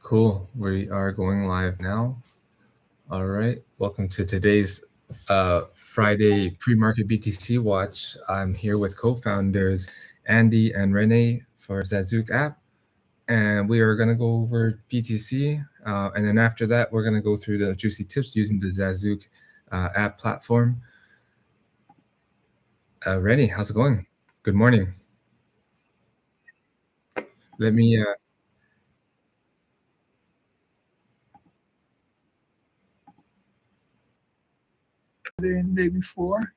Cool. We are going live now. All right. Welcome to today's Friday pre-market BTC watch. I'm here with co-founders Andy and Renee for Zazook.app, and we are going to go over BTC. And then after that, we're going to go through the juicy tips using the Zazook app platform. Renee, how's it going? Good morning. Let me the day before.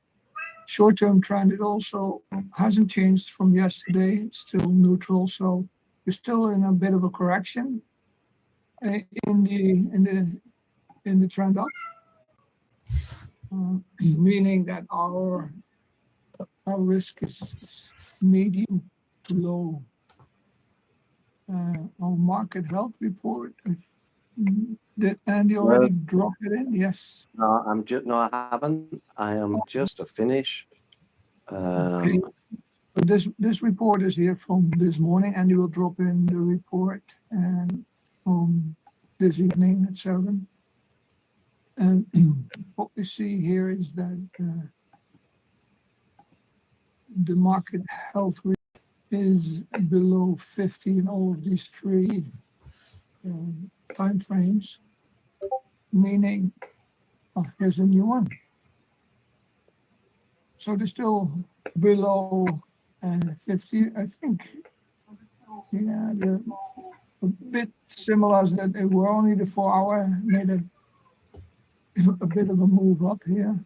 Short-term trend, it also hasn't changed from yesterday. It's still neutral, so we're still in a bit of a correction in the trend up, meaning that our risk is medium to low. Our market health report, did Andy already drop it in? Yes. No, I haven't. I am just a finish. Okay. So this report is here from this morning, and you will drop in the report from this evening at 7. And what we see here is that the market health is below 50 in all of these three time frames, meaning, here's a new one. So they're still below 50, I think. Yeah, they're a bit similar as that they were only the 4-hour made a bit of a move up here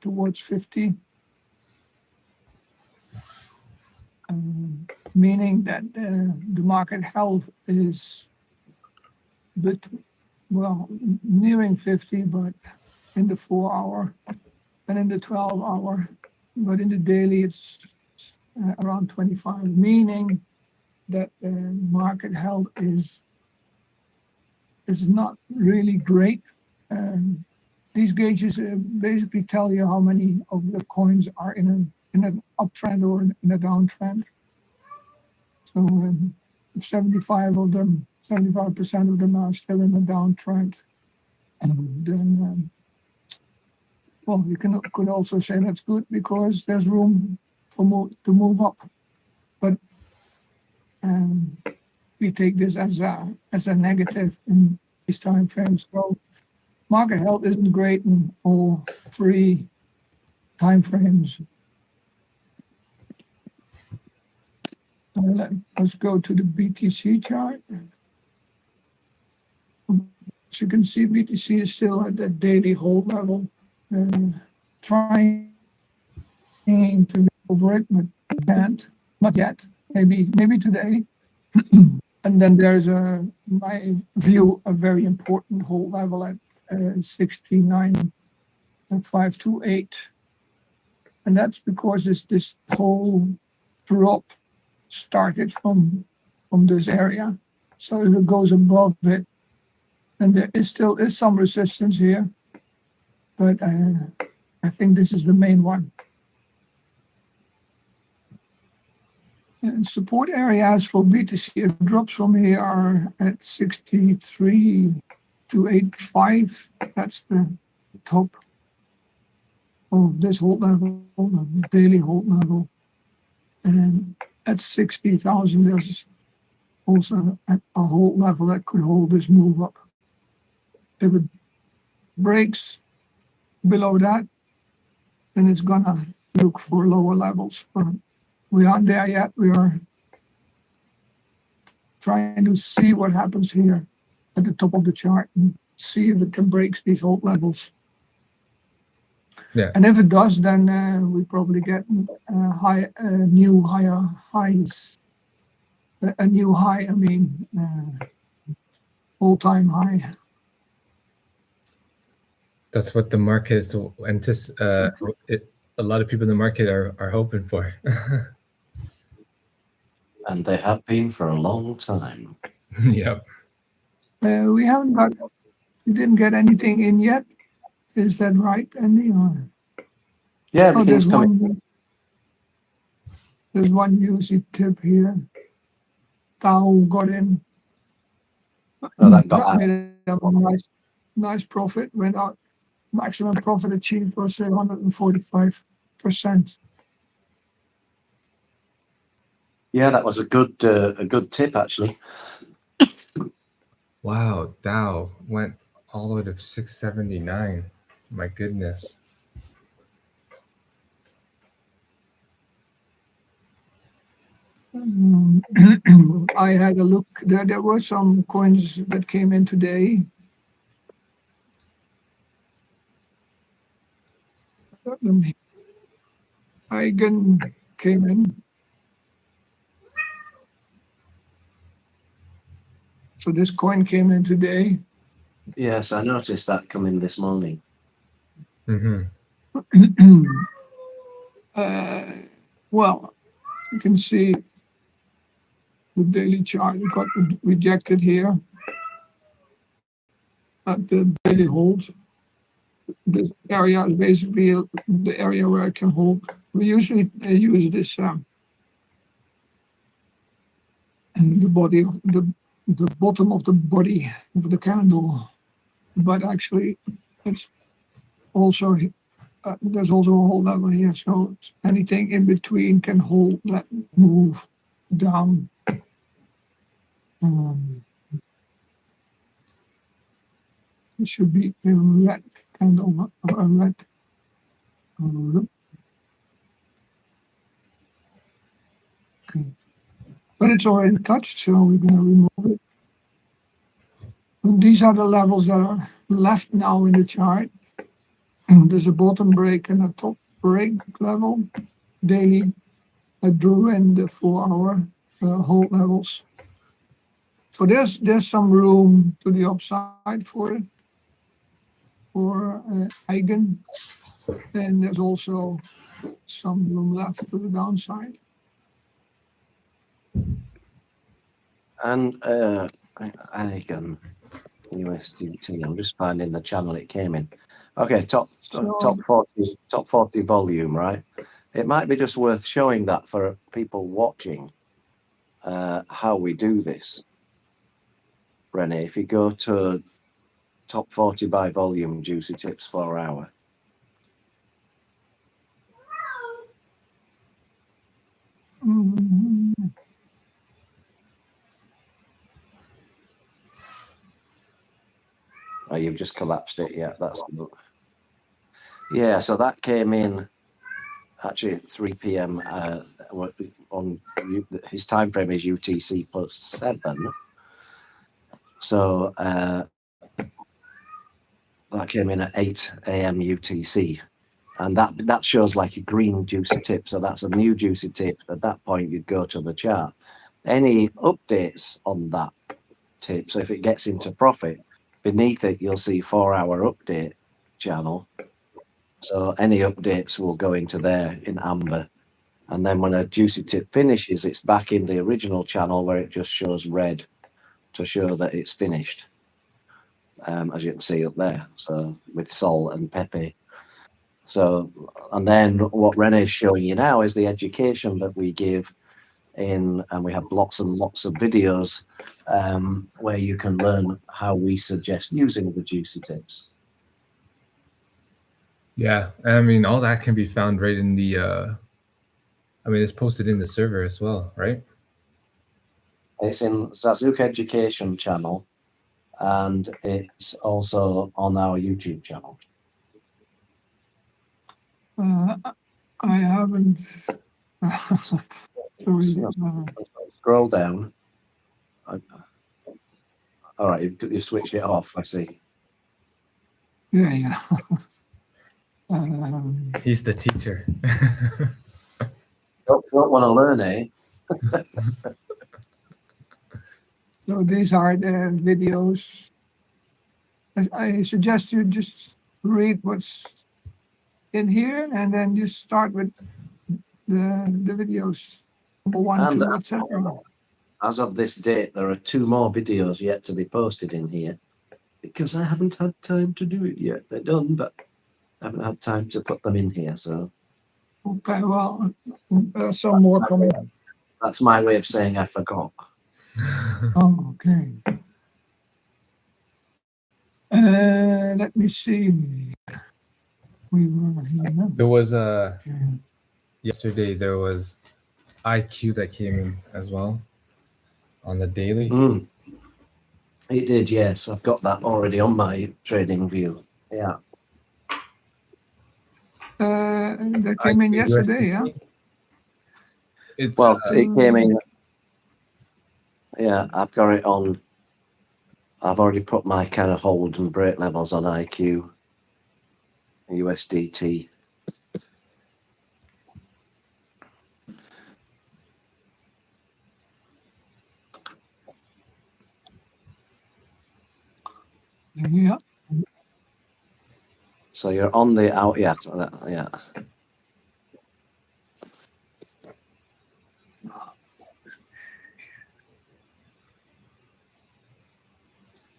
towards 50. Meaning that the market health is nearing 50, but in the 4-hour and in the 12-hour, but in the daily it's around 25, meaning that the market health is not really great. These gauges basically tell you how many of the coins are in an uptrend or in a downtrend. So if 75% of them are still in a downtrend, then you could also say that's good because there's room to move up. But we take this as a negative in these time frames. So market health isn't great in all three time frames. Let's go to the BTC chart. As you can see, BTC is still at the daily hold level, trying to get over it, but can't, not yet. Maybe today. And then there's my view, a very important hold level at 69,528, and that's because this whole drop started from this area. So if it goes above it, and there still is some resistance here, but I think this is the main one. And support areas for BTC, if it drops from here, are at 63,285. That's the top of this hold level, the daily hold level. And at 60,000, there's also a hold level that could hold this move up. If it breaks below that, then it's gonna look for lower levels. But we aren't there yet. We are trying to see what happens here at the top of the chart and see if it can break these hold levels. Yeah. And if it does, then we probably get new higher highs. A new high, I mean, all-time high. That's what the market a lot of people in the market are hoping for. And they have been for a long time. Yep. We didn't get anything in yet. Is that right, Andy? Yeah, everything's coming. There's one juicy tip here. Tao got in. Oh, that got out. made a nice profit. Went out. Maximum profit achieved was 145%. Yeah, that was a good tip actually. Wow, Dow went all the way to 679. My goodness. I had a look. There were some coins that came in today. Eigen came in. So this coin came in today. Yes, I noticed that coming this morning. Mm-hmm. Well, you can see the daily chart. It got rejected here at the daily hold. This area is basically the area where I can hold. We usually use this the body of the bottom of the body of the candle, but actually it's also there's also a hold level here, so anything in between can hold that move down. It should be a red candle, a red. Okay, but it's already touched, so we're going to remove it. And these are the levels that are left now in the chart. There's a bottom break and a top break level daily. I drew in the 4-hour hold levels. So there's some room to the upside for Eigen, and there's also some room left to the downside. And Eigen USDT. I'm just finding the channel it came in. Okay, top 40 volume, right? It might be just worth showing that for people watching how we do this. Renee, if you go to top 40 by volume, juicy tips 4 hour. Oh, you've just collapsed it. Yeah, that's the book. Yeah, so that came in actually at 3 p.m. On his time frame is UTC +7. So that came in at 8 a.m. UTC, and that shows like a green juicy tip. So that's a new juicy tip. At that point, you'd go to the chart. Any updates on that tip? So if it gets into profit, beneath it you'll see 4-hour update channel. So any updates will go into there in amber, and then when a juicy tip finishes, it's back in the original channel where it just shows red to show that it's finished. As you can see up there, so with salt and pepe. So, and then what Renee's showing you now is the education that we give in, and we have lots and lots of videos where you can learn how we suggest using the juicy tips. Yeah, I mean, all that can be found right in the. I mean, it's posted in the server as well, right? It's in Zazook Education channel, and it's also on our YouTube channel. I haven't. Scroll down. All right, you've switched it off. I see. Yeah. He's the teacher. Don't want to learn, eh? So these are the videos. I suggest you just read what's in here, and then you start with the videos. Number 1, 2, etc. As of this date, there are 2 more videos yet to be posted in here, because I haven't had time to do it yet. They're done, but I haven't had time to put them in here. So okay, well, some more coming. That's my way of saying I forgot. Oh, okay. Let me see. We were here. There was yesterday there was IQ that came in as well on the daily. It did, yes. I've got that already on my trading view. Yeah. That came in IQ yesterday, yeah. USDT. It's Well, it came in. Yeah, I've got it on. I've already put my kind of hold and break levels on IQ USDT. Yeah. So you're on the out, yeah.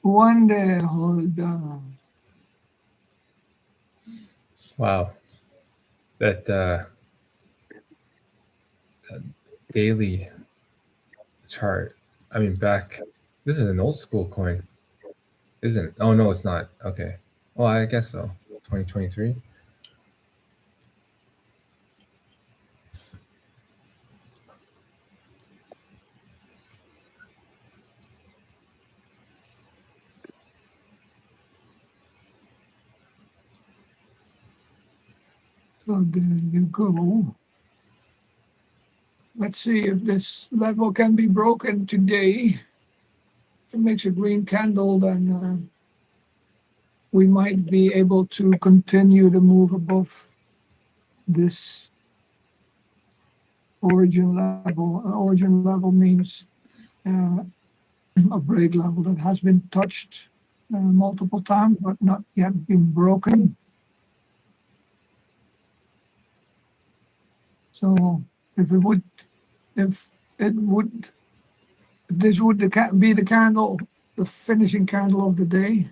One day, hold on. wow. That daily chart. I mean, back. This is an old school coin, isn't it? Oh no, it's not. Okay. Well, I guess so. 2023. So there you go. Let's see if this level can be broken today. If it makes a green candle, then we might be able to continue to move above this origin level. Origin level means a break level that has been touched multiple times but not yet been broken. So if this would be the candle, the finishing candle of the day,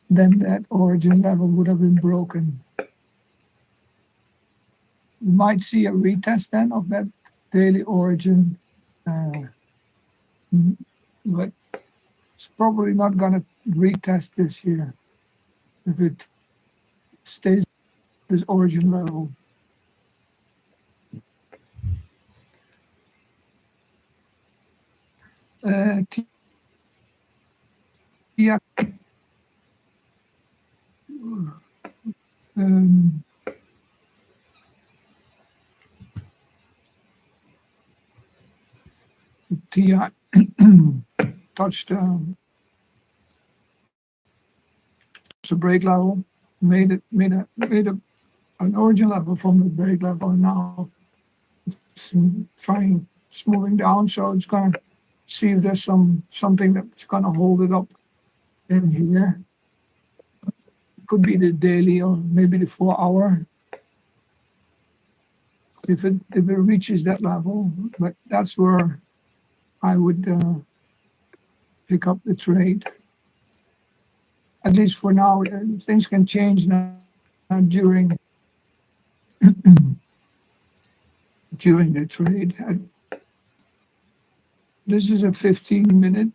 then that origin level would have been broken. We might see a retest then of that daily origin, but it's probably not going to retest this year if it stays this origin level. Yeah. TI touched the break level, made an origin level from the break level, and now it's moving down. So it's gonna see if there's something that's gonna hold it up in here. It could be the daily or maybe the 4-hour. If it reaches that level, but that's where I would pick up the trade. At least for now, things can change now during during the trade. This is a 15-minute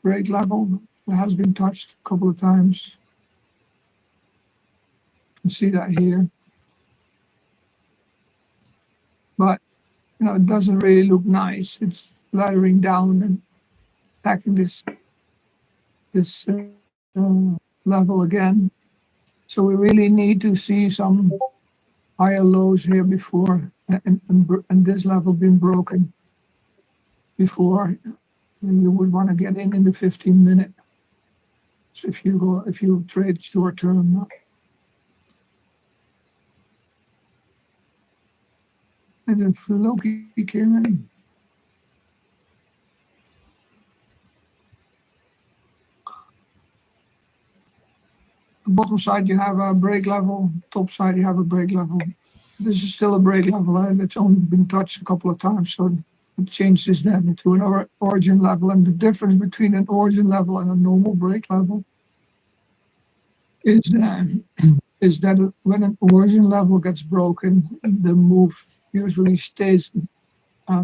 break level that has been touched a couple of times. You can see that here. But it doesn't really look nice. It's laddering down and attacking this level again. So we really need to see some higher lows here before and this level being broken before you would want to get in the 15-minute. So if you trade short term. And then Loki came in. Bottom side you have a break level, top side you have a break level. This is still a break level, and it's only been touched a couple of times, so it changes then to an origin level. And the difference between an origin level and a normal break level is that when an origin level gets broken, the move usually stays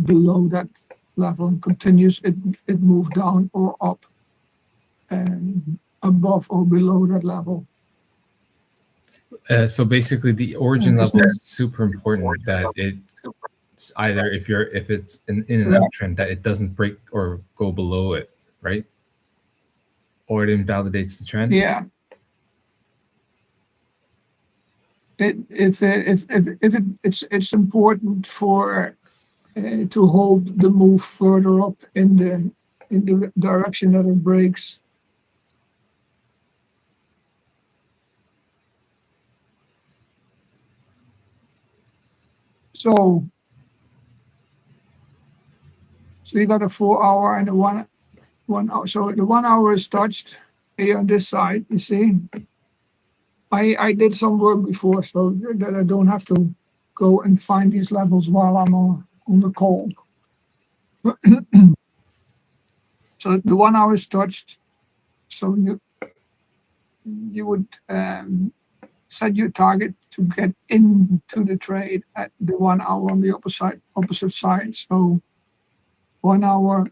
below that level and continues. It moves down or up above or below that level. So basically, the origin Yeah, level is super important. That it's either if it's in an uptrend, that it doesn't break or go below it, right? Or it invalidates the trend. Yeah. It's important for to hold the move further up in the direction that it breaks. So you got a 4 hour and a 1 hour. So the 1 hour is touched here on this side. You see, I did some work before so that I don't have to go and find these levels while I'm on the call. So the 1 hour is touched. So you would set your target to get into the trade at the 1 hour on the opposite side. So 1 hour,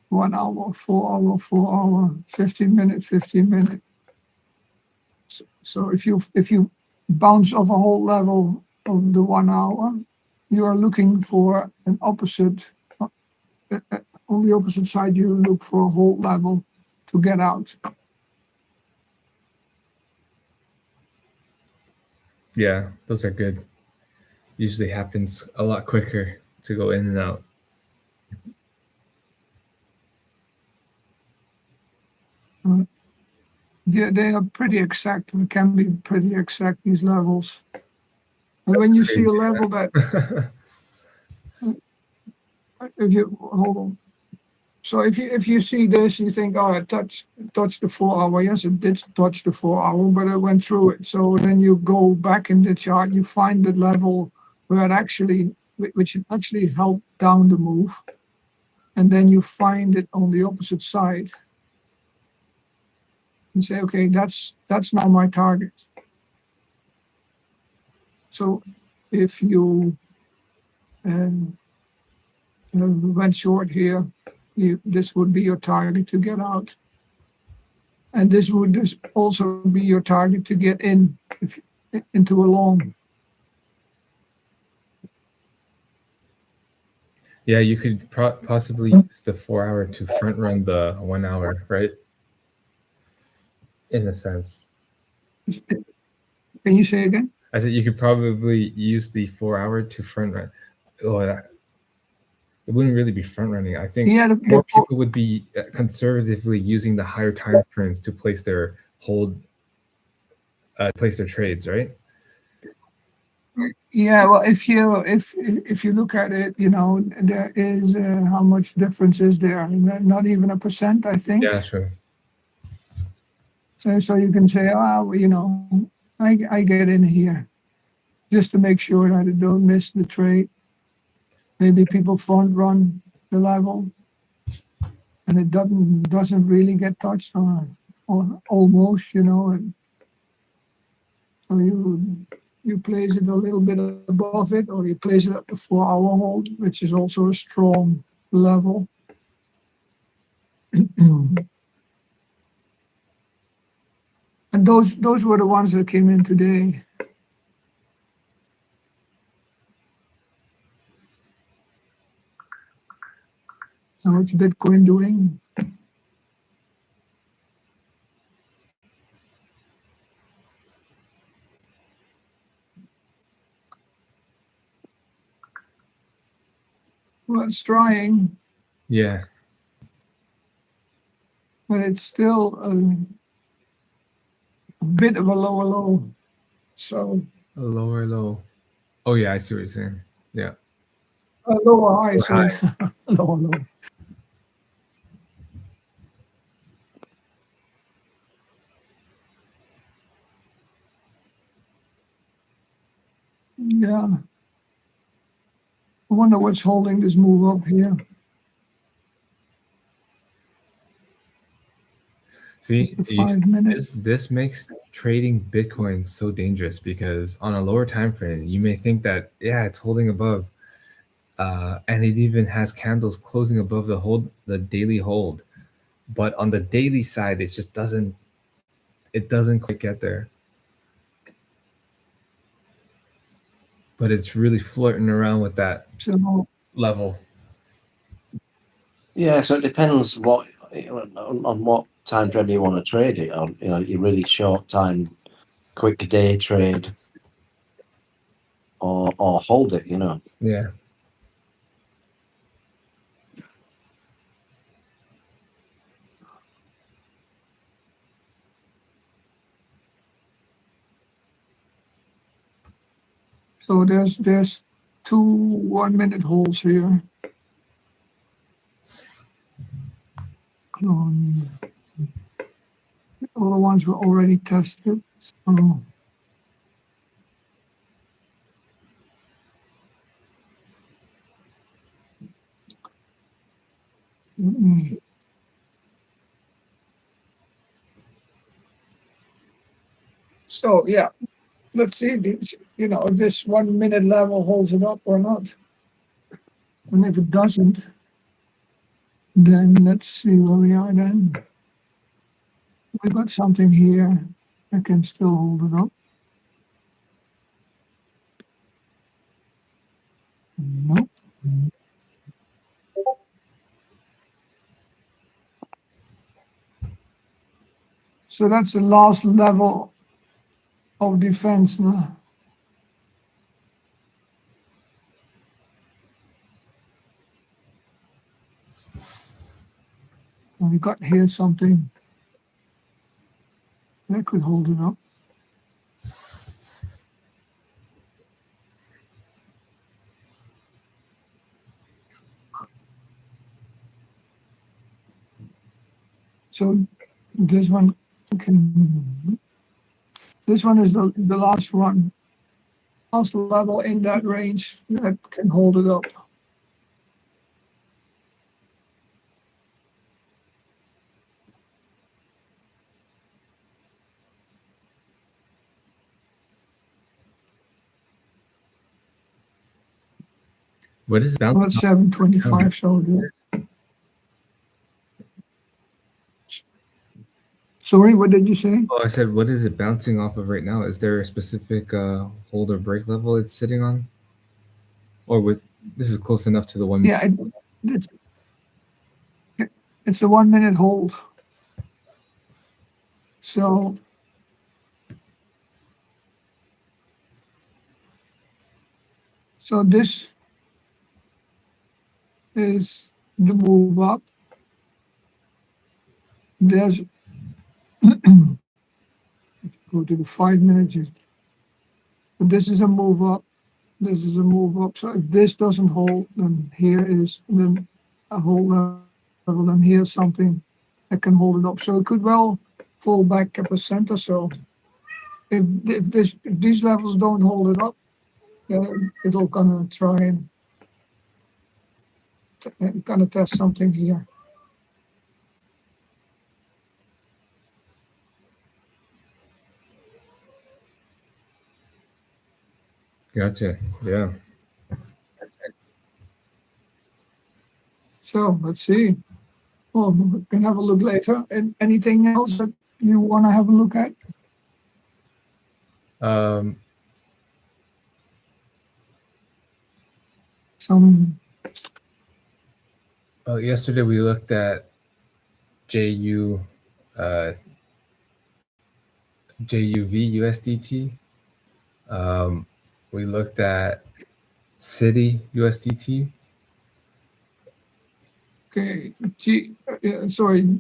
1 hour, 4 hour, 4 hour, 15 minute, 15 minute. So if you bounce off a whole level of the 1 hour, you are looking for an opposite. On the opposite side, you look for a whole level to get out. Yeah, those are good. Usually happens a lot quicker to go in and out. Yeah, they are pretty exact. They can be pretty exact, these levels. And when you see a level that, if you hold on, so if you see this, you think, oh, it touched the 4 hour. Yes, it did touch the 4 hour, but it went through it. So then you go back in the chart, you find the level where it actually, which actually helped down the move, and then you find it on the opposite side. And say, okay, that's now my target. So if you went short here, this would be your target to get out. And this would also be your target to get into a long. Yeah, you could possibly use the 4 hour to front run the 1 hour, right? In a sense. Can you say again? I said you could probably use the 4 hour to front run. Oh, it wouldn't really be front running. I think more people would be conservatively using the higher time frames to place their trades, right? Yeah, well, if you look at it, there is how much difference is there? Not even 1%, I think. Yeah, sure. So you can say, I get in here just to make sure that I don't miss the trade. Maybe people front run the level, and it doesn't really get touched or almost, and so you place it a little bit above it, or you place it at the 4 hour hold, which is also a strong level. And those were the ones that came in today. And what's Bitcoin doing? Well, it's trying. Yeah. But it's still a bit of a lower low. So a lower low. Oh yeah, I see what you're saying. Yeah. A lower high, sorry. Lower low. Yeah. I wonder what's holding this move up here. See, this makes trading Bitcoin so dangerous because on a lower time frame, you may think that it's holding above, and it even has candles closing above the daily hold, but on the daily side, it just doesn't it doesn't quite get there. But it's really flirting around with that So level. Yeah, so it depends on what time frame you want to trade it on. You know, your really short time, quick day trade, or hold it. You know. Yeah. so there's two 1 minute holds here. All the ones were already tested. So let me. So yeah, let's see. You know, if this 1 minute level holds it up or not. And if it doesn't, then let's see where we are then. We got something here that can still hold it up. Nope. So that's the last level of defense now. And we got here something that could hold it up. So this one can. This one is the last one, last level in that range that can hold it up. What is Well, bouncing? it's 725, so sorry, what did you say? Oh, I said, what is it bouncing off of right now? Is there a specific hold or break level it's sitting on? Or with this is close enough to the one. Yeah, it's the 1 minute hold. So this is the move up. There's go to the 5 minutes. But this is a move up. This is a move up. So if this doesn't hold, then here is then a whole level. Then here's something that can hold it up. So it could well fall back a percent or so. If these levels don't hold it up, then it'll gonna try and gonna test something here. Gotcha. Yeah. So let's see. Well, we can have a look later. And anything else that you want to have a look at? Um, Yesterday we looked at JU, JUV USDT. We looked at City USDT. Okay, sorry,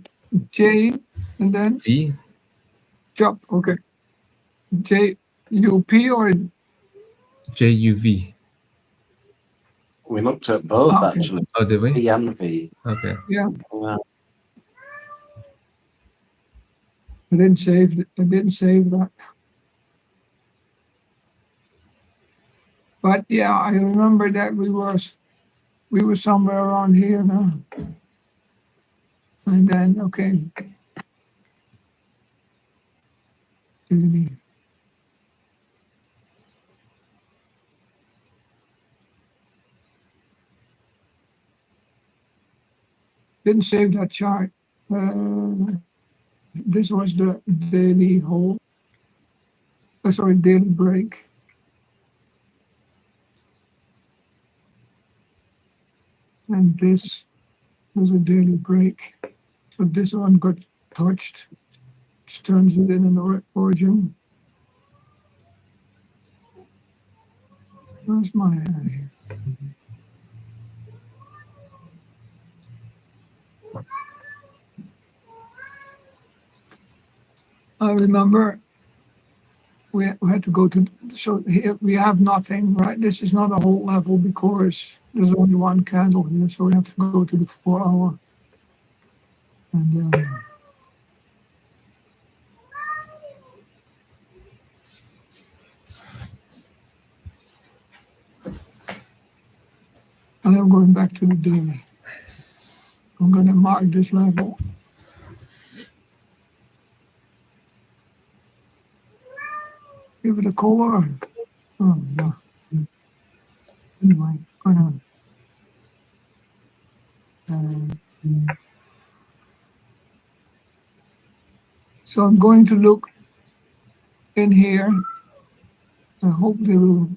J, and then V. jump. Okay, JUP or JUV. We looked at both okay. actually. Oh, did we? P and V. Okay. Yeah, Wow. I didn't save that. But yeah, I remember that we were somewhere around here now. And then okay. Didn't save that chart. This was the daily hold. Sorry, daily break. And this was a daily break. So this one got touched, which turns it in an origin. Where's my eye? I remember we had to go to, so here we have nothing, right? This is not a whole level because there's only one candle here, so we have to go to the 4 hour. And I am going back to the daily. I'm going to mark this level. Give it a color. Oh, no. Anyway, gonna. So I'm going to look in here. I hope they will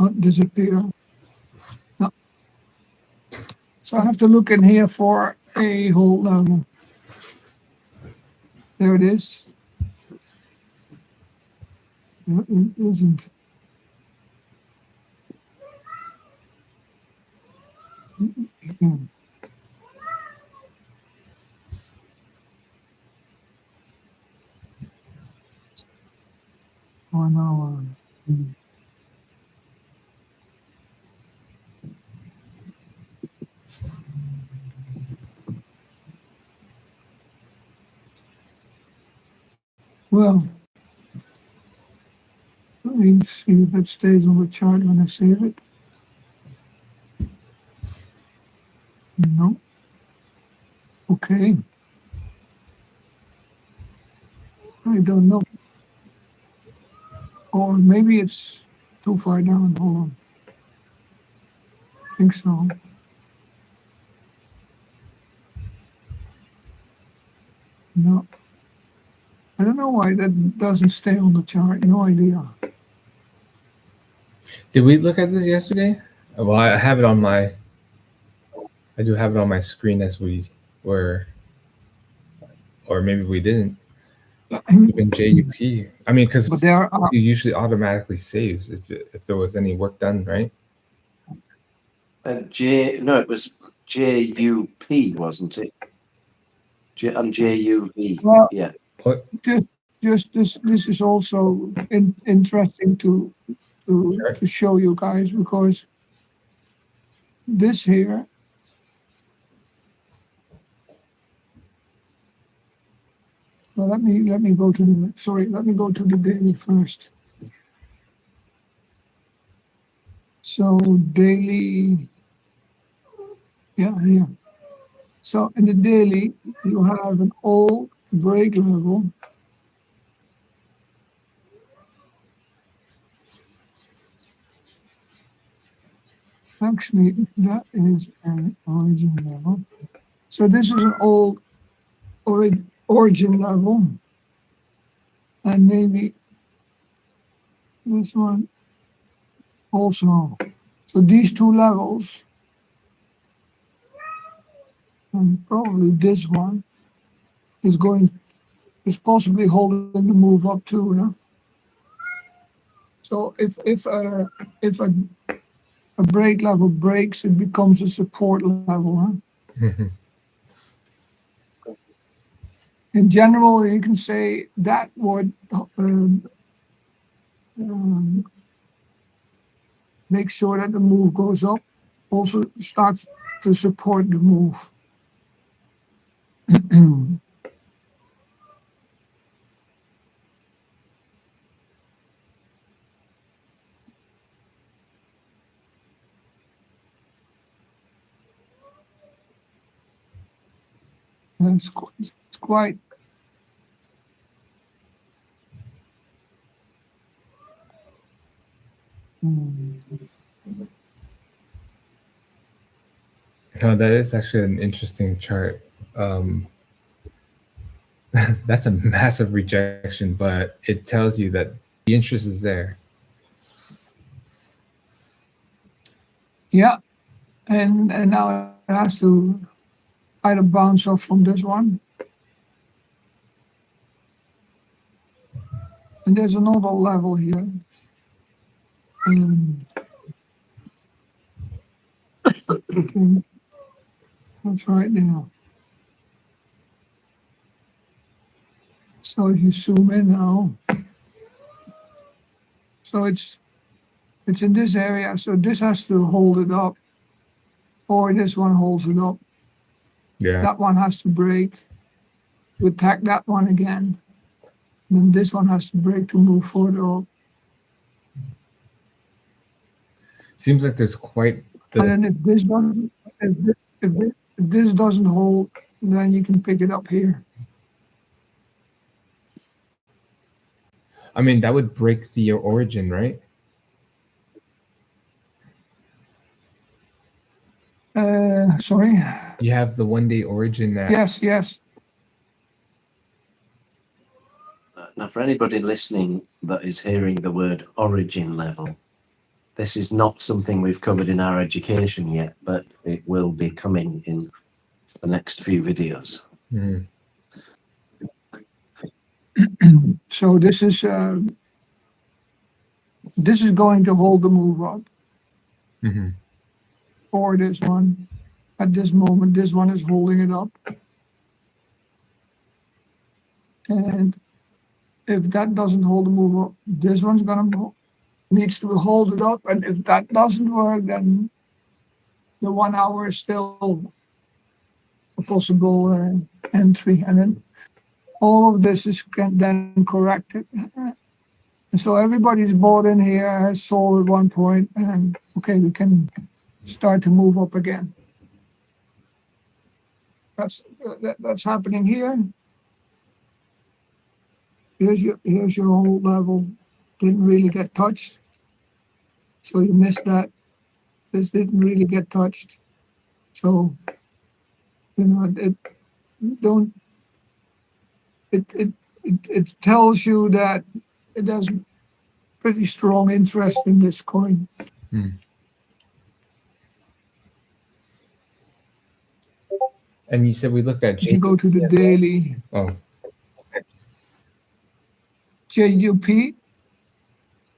not disappear. No. So I have to look in here for a whole level. There it is. No, it isn't. One hour. Well, let me see if it stays on the chart when I save it. No. Okay. I don't know. Or maybe it's too far down. Hold on. I think so. No. I don't know why that doesn't stay on the chart. No idea. Did we look at this yesterday? Well, I have it on my. I do have it on my screen as we were, or maybe we didn't. Even JUP. I mean, But because there are, it usually automatically saves if there was any work done, right? No, it was JUP, wasn't it? And JUV. well, Yeah. What? just this is also interesting to show you guys because this here. Well, let me go to the let me go to the daily first. So daily, yeah, here. So in the daily, you have an old break level. Actually, that is an origin level. So this is an old origin level. And maybe this one also. So these two levels, and probably this one, is possibly holding the move up too. Yeah? So if a break level breaks, it becomes a support level. Huh? In general, you can say that would make sure that the move goes up, also starts to support the move. It's quite. No, that is actually an interesting chart. That's a massive rejection, but it tells you that the interest is there. Yeah, and now it has to either bounce off from this one. And there's another level here. Okay, that's right now. So if you zoom in now, so it's in this area. So this has to hold it up, or this one holds it up. Yeah. That one has to break. We attack that one again. Then this one has to break to move further up. Seems like there's quite the. And then if this doesn't hold, then you can pick it up here. I mean, that would break the origin, right? Sorry. You have the 1-day origin that. Yes. Now, for anybody listening that is hearing the word origin level, this is not something we've covered in our education yet, but it will be coming in the next few videos. Mhm. So this is going to hold the move up, Mhm. or this one. At this moment, this one is holding it up. And if that doesn't hold the move up, this one's needs to hold it up. And if that doesn't work, then the 1 hour is still a possible entry. And then all of this is then corrected. And so everybody's bought in here, has sold at one point, and okay, we can start to move up again. That's happening here. Here's your whole level. Didn't really get touched, so you missed that. This didn't really get touched, so it tells you that it has pretty strong interest in this coin. Hmm. And you said we looked at If you go to the daily Oh, JUP,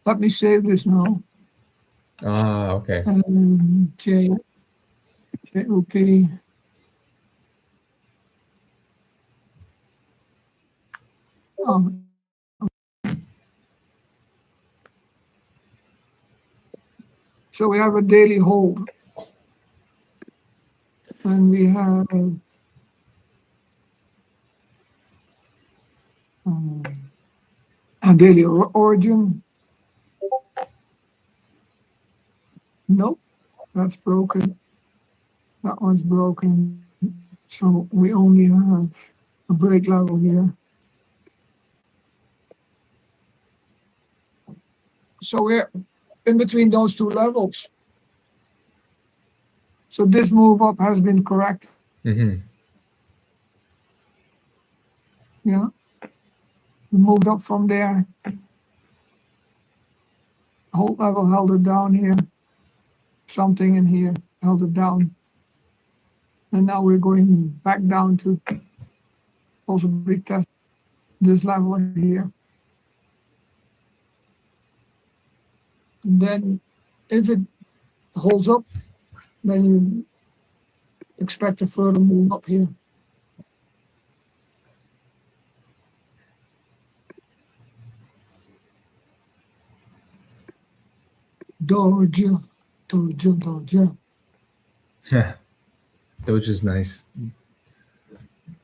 let me save this now. Okay. JUP. So we have a daily hold, and we have a daily origin. Nope, that's broken. That one's broken. So we only have a break level here. So we're in between those two levels. So this move up has been correct. Mm-hmm. Yeah. We moved up from there. Hold level held it down here. Something in here held it down. And now we're going back down to also retest this level here. And then if it holds up, then you expect a further move up here. Doja. Doge is nice.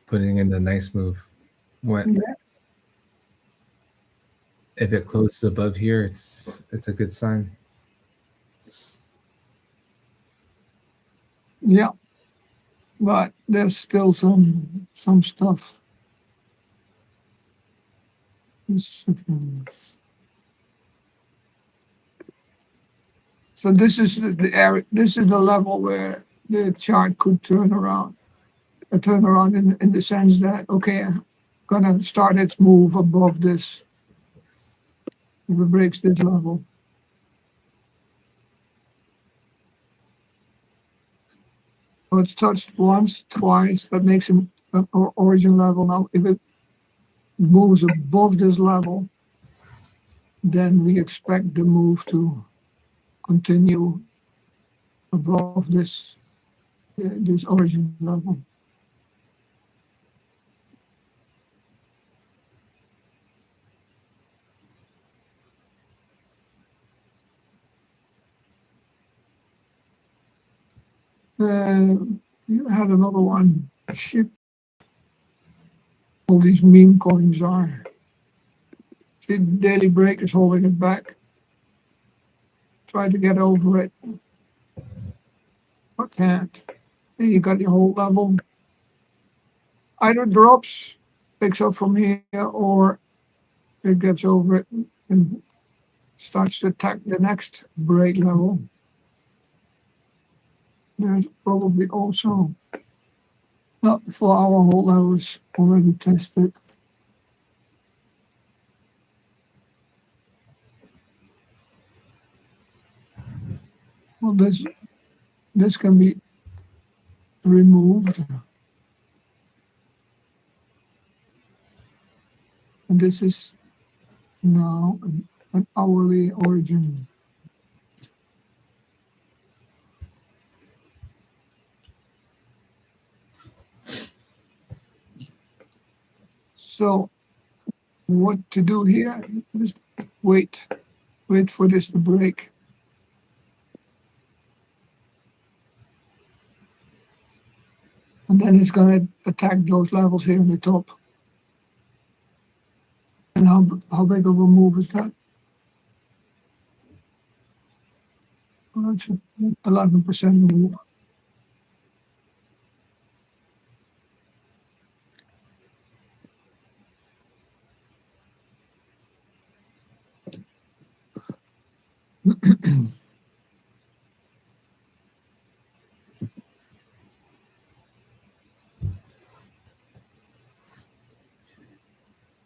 Putting in a nice move. When Yeah. if it closes above here, it's a good sign. Yeah. But there's still some stuff. So this is the area. This is the level where the chart could turn around. A turnaround in the sense that okay, gonna start its move above this. If it breaks this level. So it's touched once, twice, that makes an origin level. Now, if it moves above this level, then we expect the move to continue above this origin level. You had another one. Shit. All these meme coins are. The daily break is holding it back. Try to get over it. But can't. And you got your whole level. Either drops, picks up from here, or it gets over it and starts to attack the next break level. There's probably also not 4-hour hold levels already tested. Well, this can be removed. And this is now an hourly origin. So what to do here? Just wait for this to break. And then it's going to attack those levels here on the top. And how big of a move is that? Well, it's 11% move.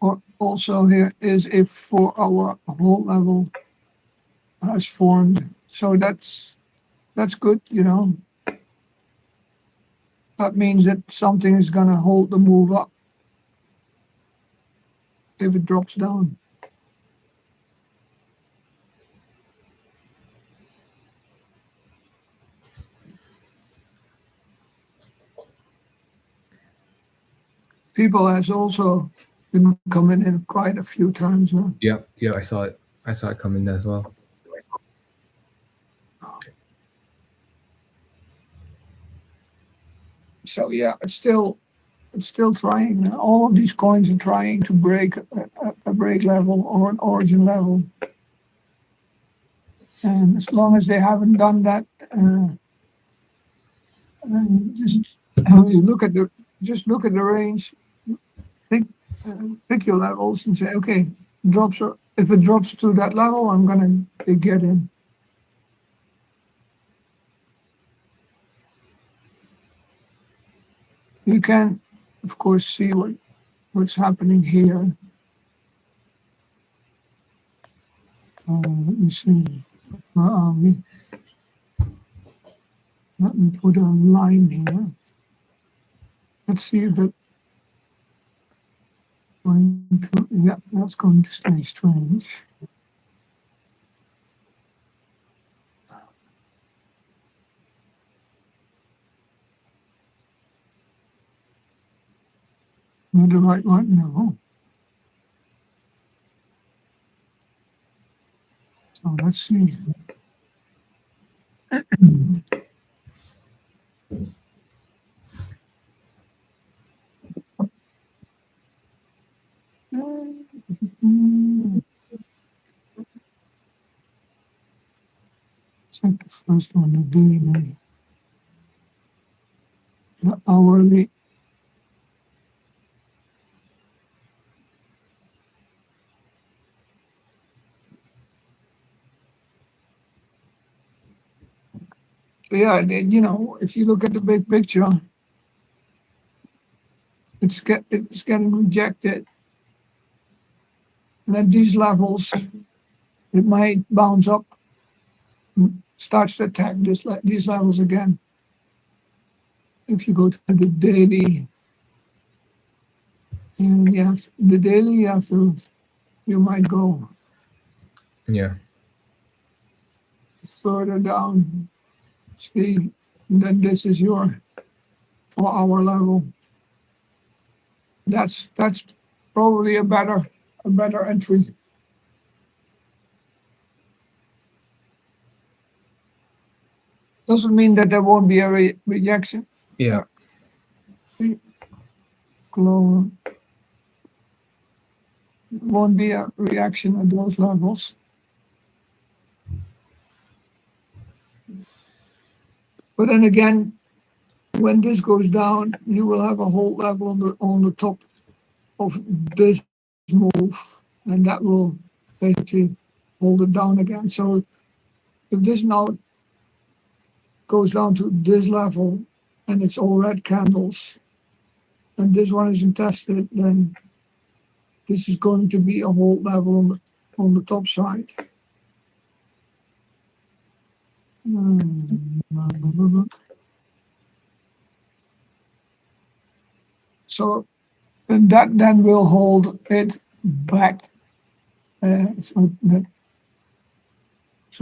Or also here is if 4-hour hold level has formed. So that's good, you know. That means that something is gonna hold the move up if it drops down. People has also been coming in quite a few times now. Yeah, I saw it. I saw it come in as well. So yeah, it's still trying. All of these coins are trying to break a break level or an origin level. And as long as they haven't done that, just you look at the range, pick your levels and say, okay, if it drops to that level, I'm gonna get in. You can, of course, see what's happening here. Let me see. Let me put a line here. Let's see if it yeah, that's going to stay strange. Not the right one, no. So let's see. Check the first one, the daily, the hourly. So yeah, you know, if you look at the big picture, it's getting rejected. And at these levels, it might bounce up, starts to attack these levels again. If you go to the daily, and the daily, you might go Yeah. further down. See, and then this is your 4-hour level. That's probably a better entry. Doesn't mean that there won't be a rejection. Yeah. Won't be a reaction at those levels. But then again, when this goes down, you will have a hold level on the top of this move, and that will basically hold it down again. So if this now goes down to this level and it's all red candles, and this one isn't tested, then this is going to be a hold level on the top side. So, and that then will hold it back. So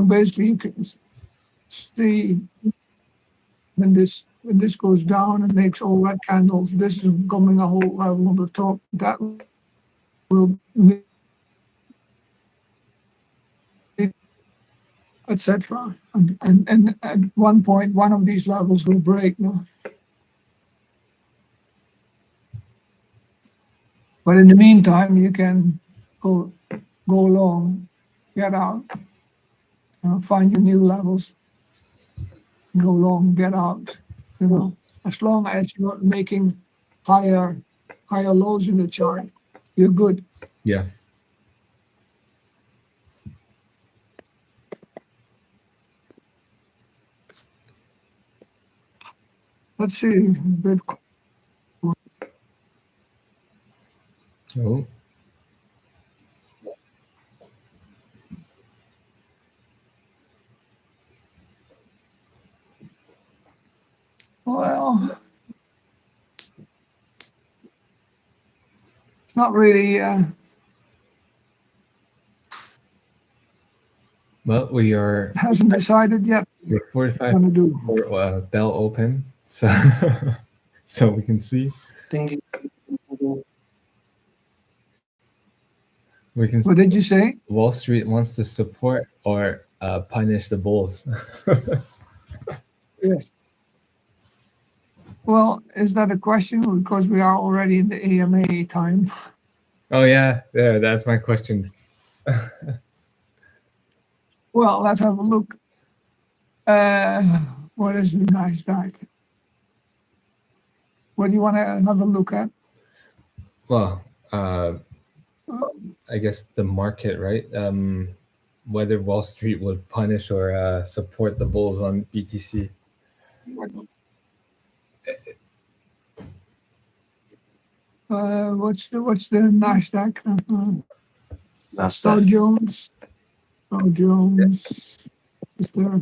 basically, you can see when this goes down and makes all red candles, this is becoming a hold level on the top. That will, etc. And at one point, one of these levels will break. No? But in the meantime, you can go long, get out, find your new levels, go long, get out. As long as you're making higher lows in the chart, you're good. Yeah. Let's see, Bitcoin. Oh. Well, it's not really. Well, we are. Hasn't decided yet. We're 45 What to do. for bell open, so so we can see. We can. What did you say? Wall Street wants to support or punish the bulls. Yes. Well, is that a question? Because we are already in the AMA time. Oh yeah, that's my question. Well, let's have a look. What is the Nasdaq? What do you want to have a look at? Well, I guess the market, right? Whether Wall Street would punish or support the bulls on BTC. What's the Nasdaq? Nasdaq. Dow Jones. Dow Jones. Is there?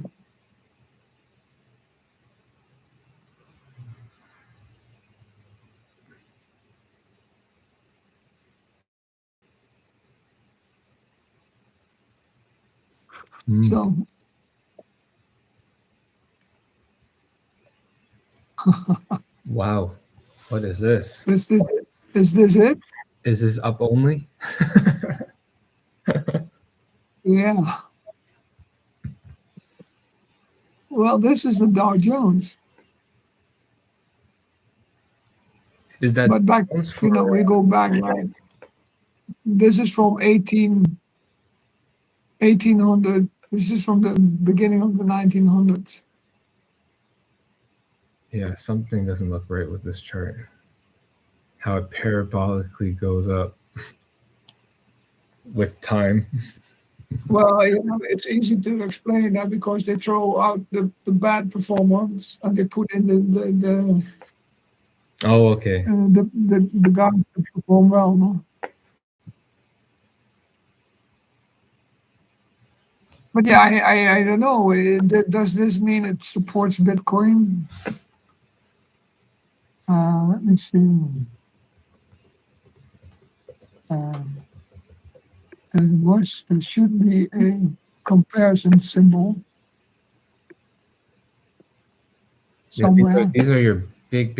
So. Wow, what is this? Is this it? Is this up only? Yeah. Well, this is the Dow Jones. Is that? But back, we go back like this is from 1800. This is from the beginning of the 1900s. Yeah, something doesn't look right with this chart. How it parabolically goes up with time. Well, it's easy to explain that because they throw out the bad performance and they put in Oh, okay. The guys that perform well. No? But yeah, I don't know. Does this mean it supports Bitcoin? Let me see. There should be a comparison symbol Yeah, somewhere. these are your big,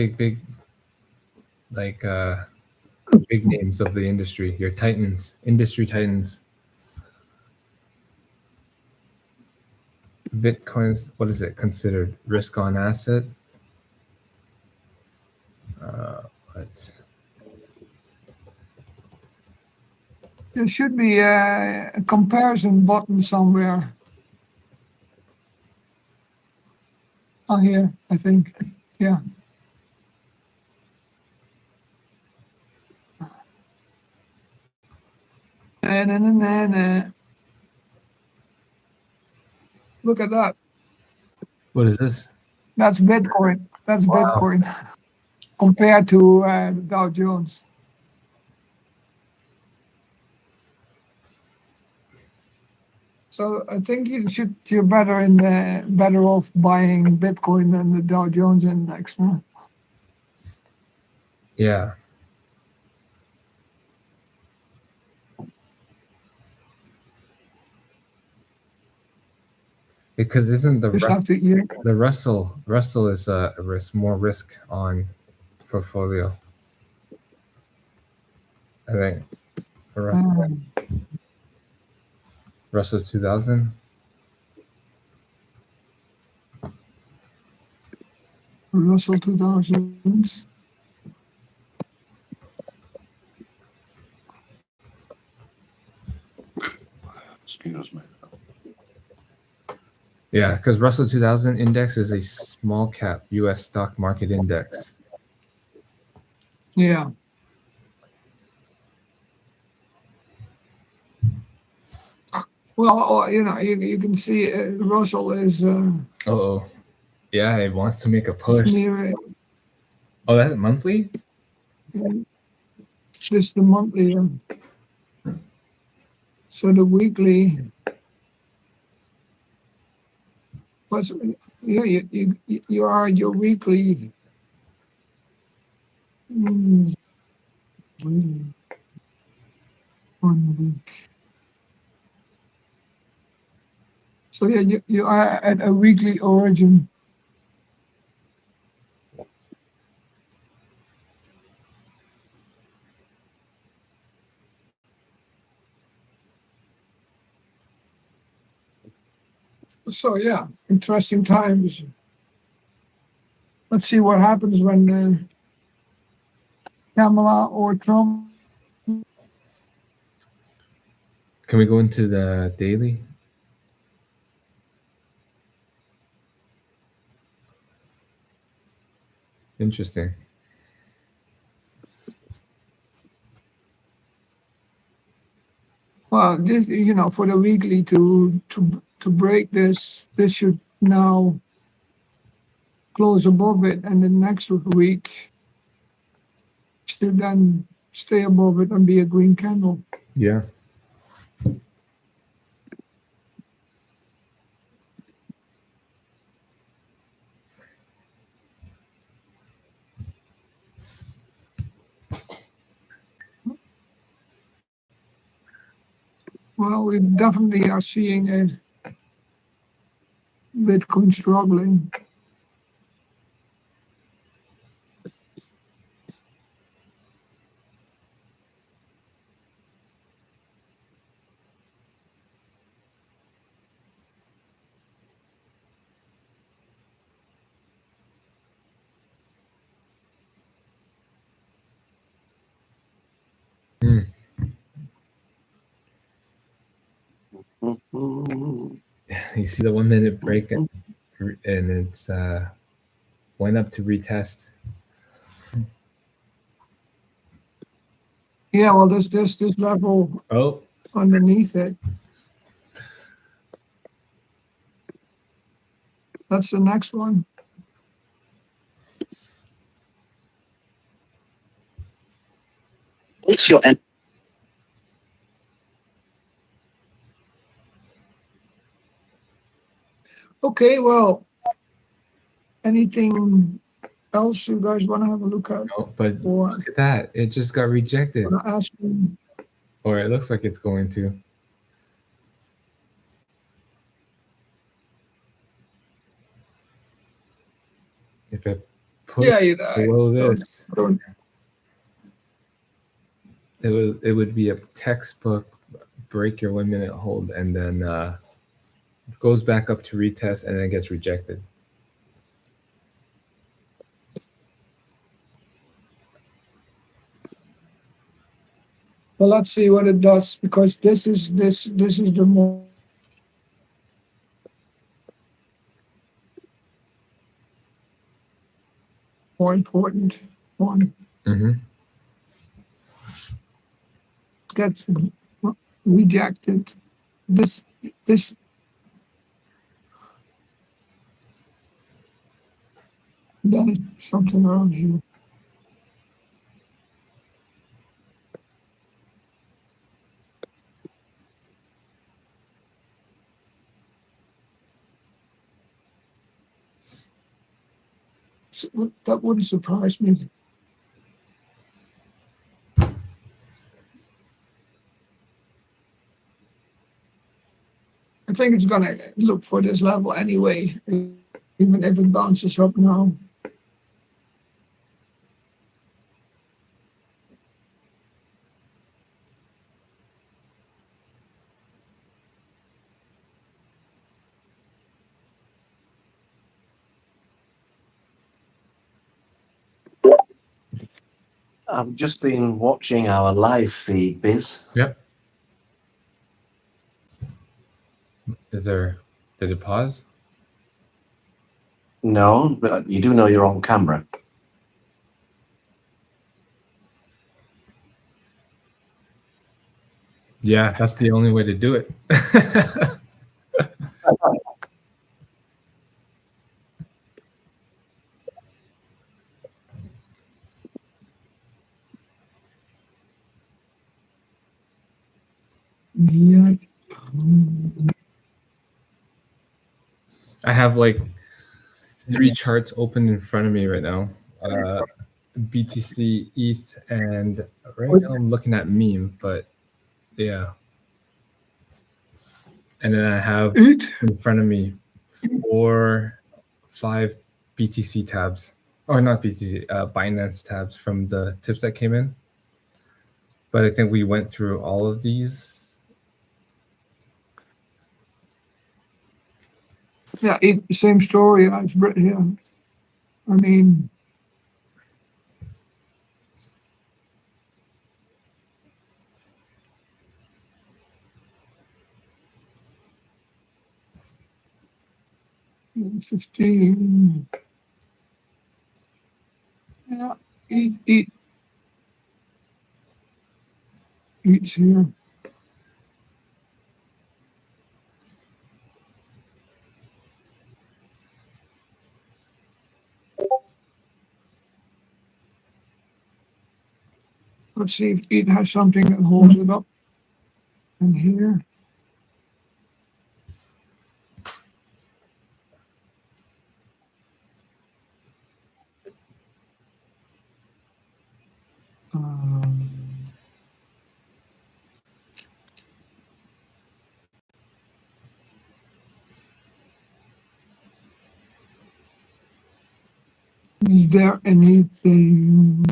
like big names of the industry. Your titans, industry titans. Bitcoin's, what is it considered? Risk on asset. What? There should be a comparison button somewhere. Oh, here, I think. Yeah. And look at that. What is this? That's Bitcoin. That's Wow. Bitcoin compared to the Dow Jones. So I think you're better off buying Bitcoin than the Dow Jones index. No? Yeah. Because isn't the Just after year. the Russell is a more risk on portfolio. I think Russell 2000. Russell 2000s. Excuse me. Yeah, because Russell 2000 index is a small cap U.S. stock market index. Yeah. Well, you can see Russell is Oh, yeah, it wants to make a push. near Oh, that's monthly? just the monthly. So the weekly. What's you are your weekly. 1 week. So yeah, you are at a weekly origin. So yeah, interesting times. Let's see what happens when Kamala or Trump. Can we go into the daily? Interesting. Well, this, for the weekly to break this should now close above it, and the next week should then stay above it and be a green candle. Yeah. Well, we definitely are seeing a Bitcoin struggling. Hmm. You see the 1 minute break, and it's went up to retest. Yeah, well, this level Oh, underneath it. That's the next one. What's your end? Okay, well, anything else you guys want to have a look at? No, but Or look at that. It just got rejected. want to ask me? Or it looks like it's going to. If it put Yeah, below don't, this, don't. it would be a textbook break your 1 minute hold, and then goes back up to retest and then gets rejected. Well, let's see what it does, because this is the more important one. Mm-hmm. Gets rejected. This then is something around here. That wouldn't surprise me. I think it's gonna look for this level anyway, even if it bounces up now. I've just been watching our live feed, Biz. Yep. Did it pause? No, but you do know you're on camera. Yeah, that's the only way to do it. Yeah. I have like 3 charts open in front of me right now. BTC, ETH, and right now I'm looking at meme, but yeah. And then I have in front of me 5 BTC tabs, or not BTC, Binance tabs from the tips that came in. But I think we went through all of these. Yeah, same story as Brit here. I mean, in 15. Yeah, eats here. Let's see if it has something that holds it up. And here. Is there anything?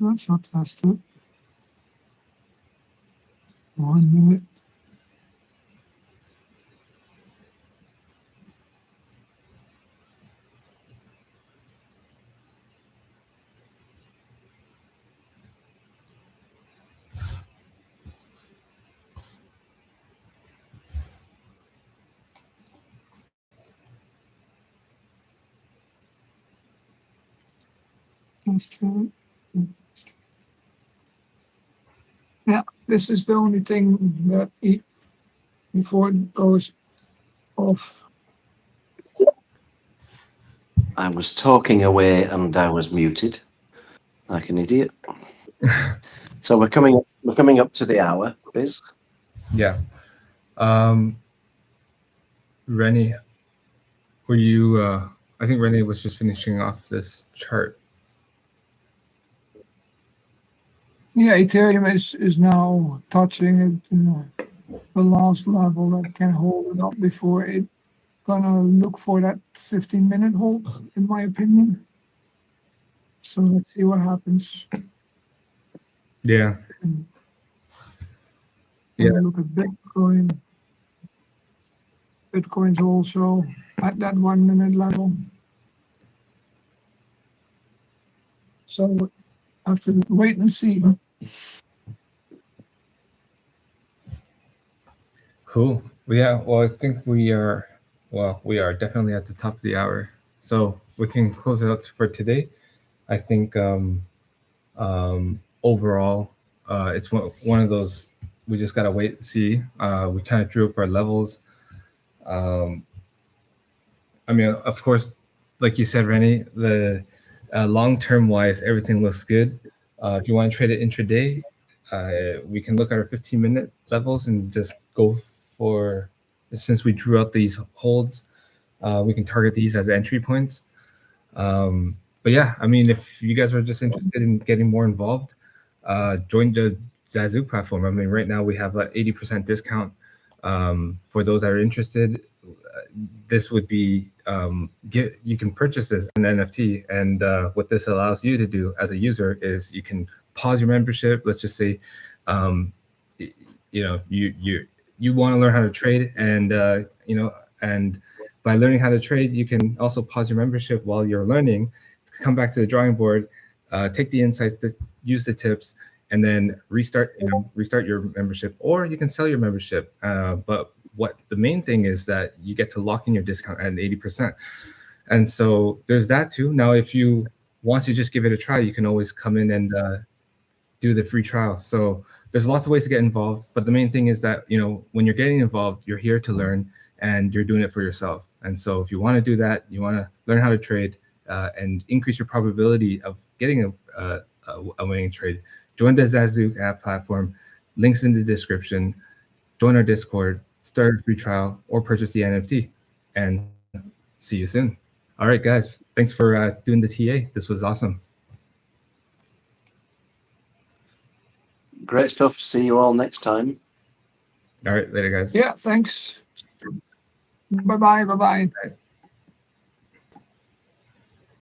That's not tested. 1 minute. Yeah, this is the only thing that before it goes off. I was talking away and I was muted like an idiot. So we're coming up to the hour, Biz. Yeah. Rennie, were you? I think Rennie was just finishing off this chart. Yeah, Ethereum is now touching the last level that can hold it up before it gonna look for that 15-minute hold, in my opinion. So let's see what happens. Yeah. And Yeah. look at Bitcoin. Bitcoin's also at that 1-minute level. So I have to wait and see. Cool. Yeah. Well, I think we are. Well, we are definitely at the top of the hour, so we can close it up for today. I think overall, it's one of those we just gotta wait and see. We kind of drew up our levels. I mean, of course, like you said, Rennie, the long-term wise, everything looks good. If you want to trade it intraday, we can look at our 15-minute levels and just go for, since we drew out these holds, we can target these as entry points. But yeah, I mean, if you guys are just interested in getting more involved, join the Zazook platform. I mean, right now we have an 80% discount. For those that are interested, this would be you can purchase this an NFT, and what this allows you to do as a user is you can pause your membership. Let's just say, you want to learn how to trade, and and by learning how to trade, you can also pause your membership while you're learning, come back to the drawing board, take the insights, use the tips, and then restart your membership, or you can sell your membership. But what the main thing is that you get to lock in your discount at 80%. And so there's that too. Now, if you want to just give it a try, you can always come in and do the free trial. So there's lots of ways to get involved, but the main thing is that, when you're getting involved, you're here to learn and you're doing it for yourself. And so if you want to do that, you want to learn how to trade and increase your probability of getting a winning trade, join the Zazook.app platform. Links in the description. Join our Discord, start a free trial, or purchase the NFT. And see you soon. All right, guys. Thanks for doing the TA. This was awesome. Great stuff. See you all next time. All right, later, guys. Yeah, thanks. Bye-bye. Bye-bye. Bye.